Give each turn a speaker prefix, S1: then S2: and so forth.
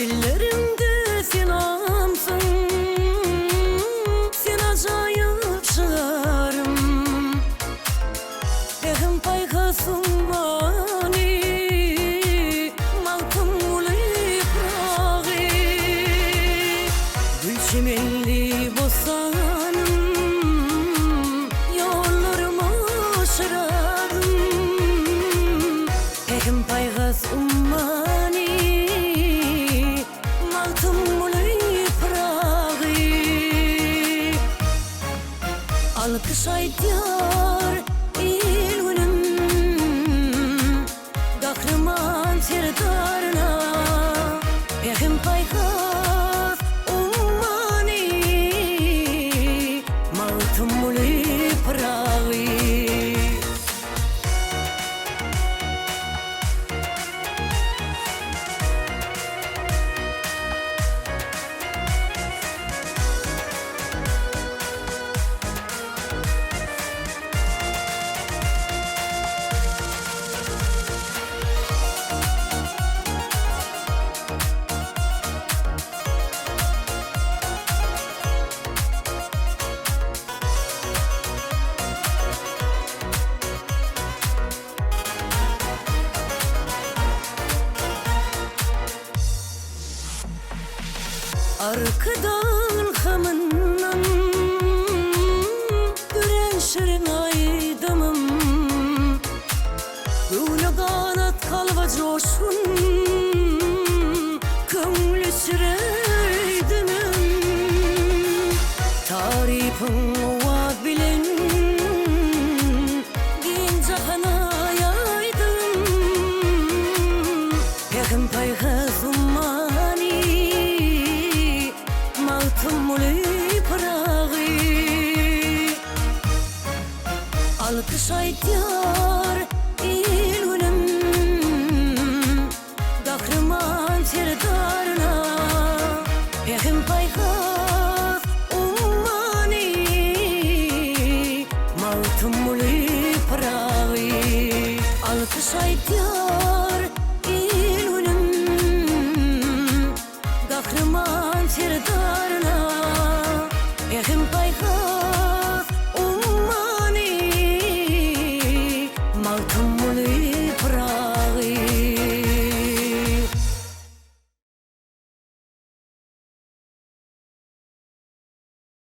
S1: Dillerimde senamsın, sen acayip şarım. Ehim paykasın bani, malkım ulayıp rağı. Gül çimenli bostanım, yollarıma aşıradım. Ehim paykasın bani, alkış aytyar il günüm, kahraman serdarına. Ehim paykas ummani, maltım muli prağı. Arkadan hamından gören şirin aydamım. Gülü kanat kalva coşun, köngülü süreydimim. Tarifin ova bilen, gen cahana yaydım. Ehim paykas ummani, maltım muli prağı. Alkış aytyar il günüm, kahraman serdarına. Ehim paykas ummani, maltım muli prağı. Alkış aytyar il günüm, kahraman serdarına.